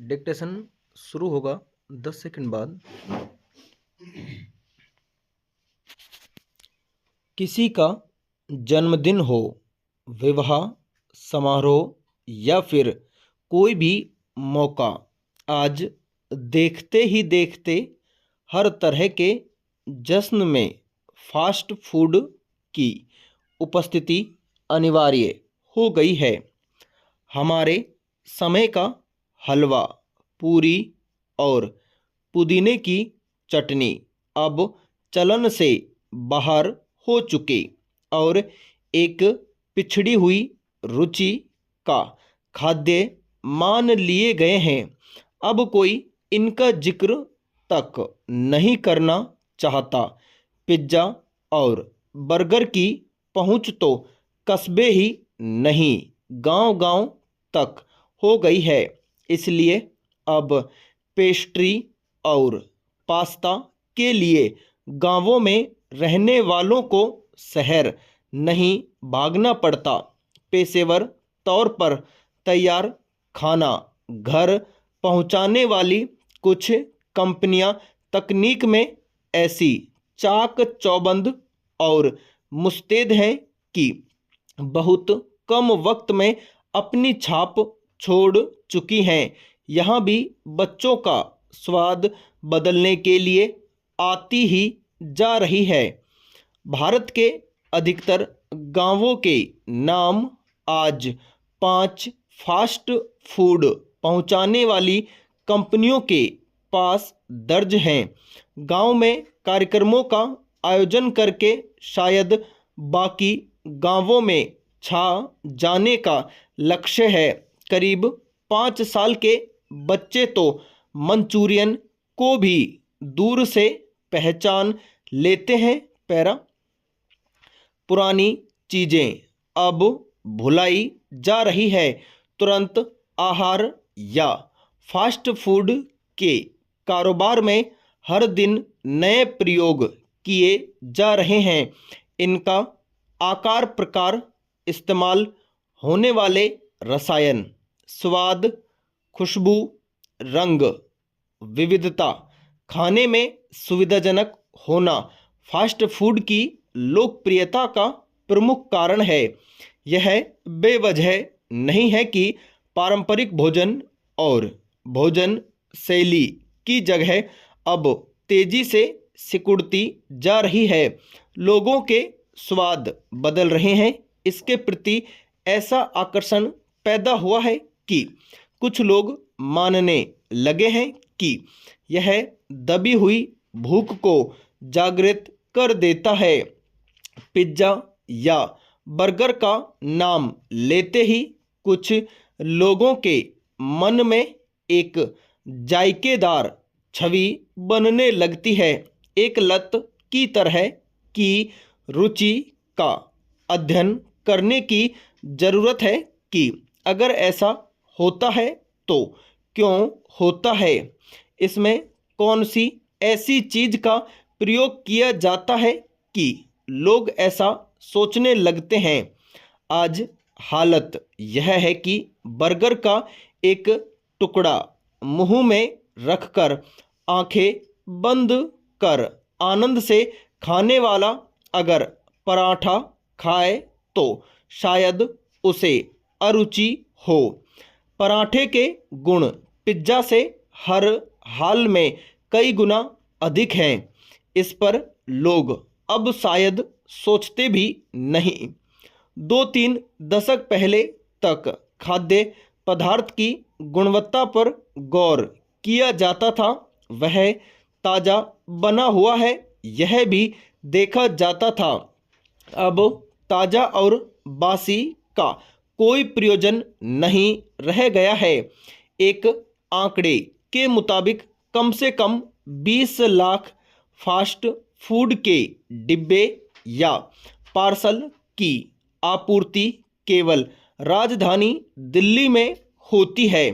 Dictation शुरू होगा 10 second बाद। किसी का जन्मदिन हो, विवाह समारोह या फिर कोई भी मौका, आज देखते ही देखते हर तरह के जश्न में फास्ट फूड की उपस्थिति अनिवार्य हो गई है। हमारे समय का हलवा, पूरी और पुदीने की चटनी अब चलन से बाहर हो चुके और एक पिछड़ी हुई रुचि का खाद्य मान लिए गए हैं। अब कोई इनका जिक्र तक नहीं करना चाहता। पिज्ज़ा और बर्गर की पहुंच तो कस्बे ही नहीं, गांव-गांव तक हो गई है। इसलिए अब पेस्ट्री और पास्ता के लिए गांवों में रहने वालों को शहर नहीं भागना पड़ता। पेशेवर तौर पर तैयार खाना घर पहुंचाने वाली कुछ कंपनियां तकनीक में ऐसी चाक चौबंद और मुस्तैद हैं कि बहुत कम वक्त में अपनी छाप छोड़ चुकी हैं। यहाँ भी बच्चों का स्वाद बदलने के लिए आती ही जा रही है। भारत के अधिकतर गांवों के नाम आज 5 फास्ट फूड पहुंचाने वाली कंपनियों के पास दर्ज हैं। गांव में कार्यक्रमों का आयोजन करके शायद बाकी गांवों में छा जाने का लक्ष्य है। करीब 5 साल के बच्चे तो मंचूरियन को भी दूर से पहचान लेते हैं। पैरा पुरानी चीज़ें अब भुलाई जा रही है। तुरंत आहार या फास्ट फूड के कारोबार में हर दिन नए प्रयोग किए जा रहे हैं। इनका आकार, प्रकार, इस्तेमाल होने वाले रसायन, स्वाद, खुशबू, रंग, विविधता, खाने में सुविधाजनक होना फास्ट फूड की लोकप्रियता का प्रमुख कारण है। यह बेवजह नहीं है कि पारंपरिक भोजन और भोजन शैली की जगह अब तेजी से सिकुड़ती जा रही है। लोगों के स्वाद बदल रहे हैं। इसके प्रति ऐसा आकर्षण पैदा हुआ है कि कुछ लोग मानने लगे हैं कि यह दबी हुई भूख को जागृत कर देता है। पिज्ज़ा या बर्गर का नाम लेते ही कुछ लोगों के मन में एक जायकेदार छवि बनने लगती है, एक लत की तरह की रुचि का अध्ययन करने की ज़रूरत है कि अगर ऐसा होता है तो क्यों होता है, इसमें कौन सी ऐसी चीज़ का प्रयोग किया जाता है कि लोग ऐसा सोचने लगते हैं। आज हालत यह है कि बर्गर का एक टुकड़ा मुंह में रखकर आंखें बंद कर आनंद से खाने वाला अगर पराठा खाए तो शायद उसे अरुचि हो। पराठे के गुण पिज्ज़ा से हर हाल में कई गुना अधिक हैं। इस पर लोग अब शायद सोचते भी नहीं। 2-3 दशक पहले तक खाद्य पदार्थ की गुणवत्ता पर गौर किया जाता था। वह ताज़ा बना हुआ है यह भी देखा जाता था। अब ताज़ा और बासी का कोई प्रयोजन नहीं रह गया है। एक आंकड़े के मुताबिक कम से कम 20 लाख फास्ट फूड के डिब्बे या पार्सल की आपूर्ति केवल राजधानी दिल्ली में होती है।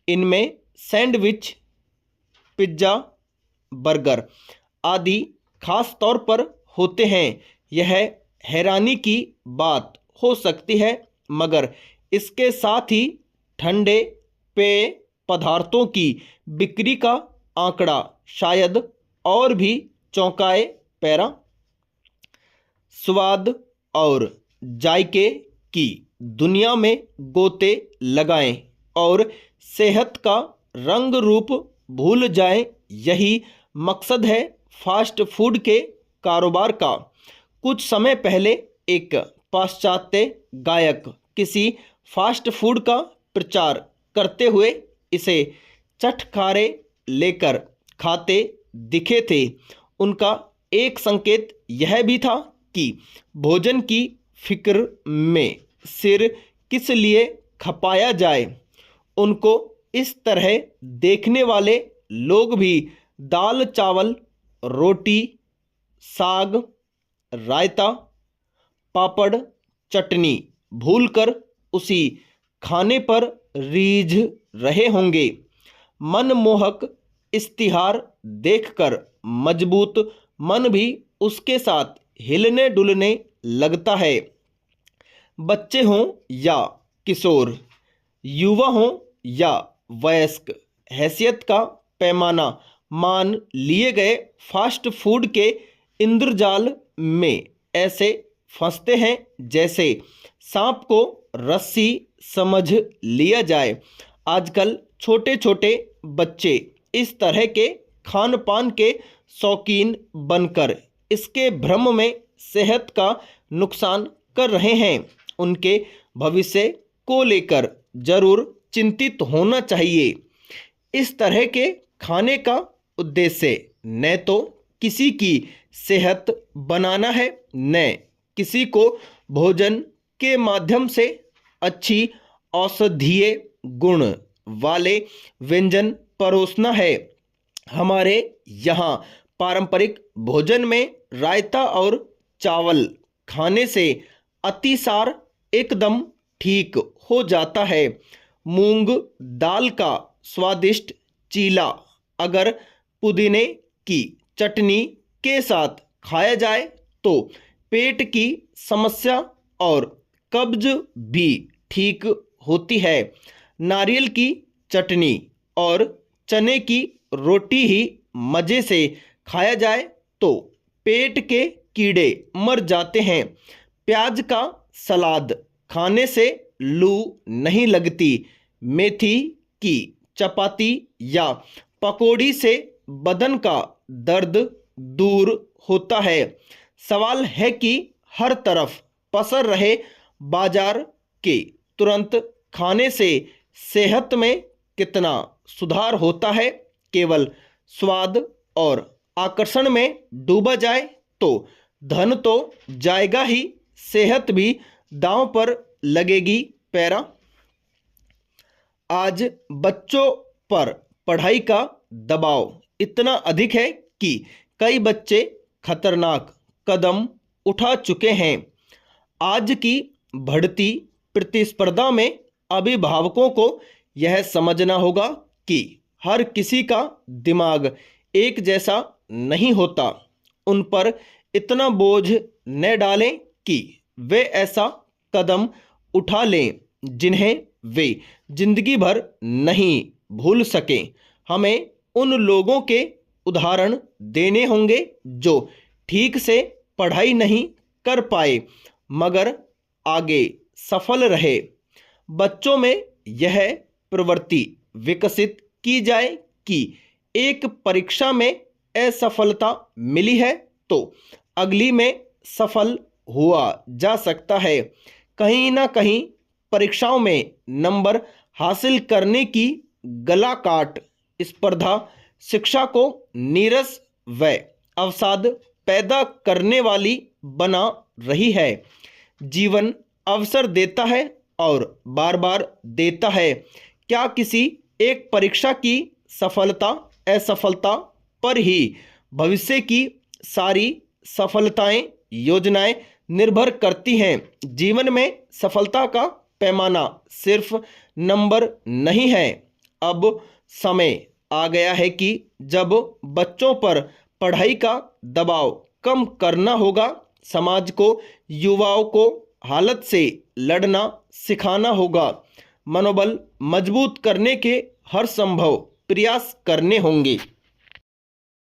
इनमें सैंडविच, पिज्ज़ा, बर्गर आदि खास तौर पर होते हैं। यह हैरानी की बात हो सकती है, मगर इसके साथ ही ठंडे पेय पदार्थों की बिक्री का आंकड़ा शायद और भी चौंकाए। पैरा। स्वाद और जायके की दुनिया में गोते लगाएं और सेहत का रंग रूप भूल जाएं, यही मकसद है फास्ट फूड के कारोबार का। कुछ समय पहले एक पाश्चात्य गायक किसी फास्ट फूड का प्रचार करते हुए इसे चटखारे लेकर खाते दिखे थे। उनका एक संकेत यह भी था कि भोजन की फिक्र में सिर किस लिए खपाया जाए। उनको इस तरह देखने वाले लोग भी दाल चावल रोटी साग रायता पापड़ चटनी भूलकर उसी खाने पर रीझ रहे होंगे। मनमोहक इश्तिहार देखकर मजबूत मन भी उसके साथ हिलने डुलने लगता है। बच्चे हों या किशोर, युवा हों या वयस्क, हैसियत का पैमाना मान लिए गए फास्ट फूड के इंद्रजाल में ऐसे फंसते हैं जैसे सांप को रस्सी समझ लिया जाए। आजकल छोटे छोटे बच्चे इस तरह के खान पान के शौकीन बनकर इसके भ्रम में सेहत का नुकसान कर रहे हैं। उनके भविष्य को लेकर जरूर चिंतित होना चाहिए। इस तरह के खाने का उद्देश्य न तो किसी की सेहत बनाना है, न किसी को भोजन के माध्यम से अच्छी औषधीय गुण वाले व्यंजन परोसना है। हमारे यहाँ पारंपरिक भोजन में रायता और चावल खाने से अतिसार एकदम ठीक हो जाता है। मूंग दाल का स्वादिष्ट चीला अगर पुदीने की चटनी के साथ खाया जाए तो पेट की समस्या और कब्ज भी ठीक होती है। नारियल की चटनी और चने की रोटी ही मज़े से खाया जाए तो पेट के कीड़े मर जाते हैं। प्याज का सलाद खाने से लू नहीं लगती। मेथी की चपाती या पकौड़ी से बदन का दर्द दूर होता है। सवाल है कि हर तरफ पसर रहे बाजार के तुरंत खाने से सेहत में कितना सुधार होता है। केवल स्वाद और आकर्षण में डूबा जाए तो धन तो जाएगा ही, सेहत भी दांव पर लगेगी। पैरा। आज बच्चों पर पढ़ाई का दबाव इतना अधिक है कि कई बच्चे खतरनाक कदम उठा चुके हैं। आज की बढ़ती प्रतिस्पर्धा में अभिभावकों को यह समझना होगा कि हर किसी का दिमाग एक जैसा नहीं होता। उन पर इतना बोझ न डालें कि वे ऐसा कदम उठा लें जिन्हें वे जिंदगी भर नहीं भूल सकें। हमें उन लोगों के उदाहरण देने होंगे जो ठीक से पढ़ाई नहीं कर पाए मगर आगे सफल रहे। बच्चों में यह प्रवृत्ति विकसित की जाए कि एक परीक्षा में असफलता मिली है तो अगली में सफल हुआ जा सकता है। कहीं ना कहीं परीक्षाओं में नंबर हासिल करने की गला काट स्पर्धा शिक्षा को नीरस व अवसाद पैदा करने वाली बना रही है। जीवन अवसर देता है और बार बार देता है। क्या किसी एक परीक्षा की सफलता असफलता पर ही भविष्य की सारी सफलताएं योजनाएं निर्भर करती हैं? जीवन में सफलता का पैमाना सिर्फ नंबर नहीं है। अब समय आ गया है कि जब बच्चों पर पढ़ाई का दबाव कम करना होगा। समाज को युवाओं को हालत से लड़ना सिखाना होगा। मनोबल मजबूत करने के हर संभव प्रयास करने होंगे।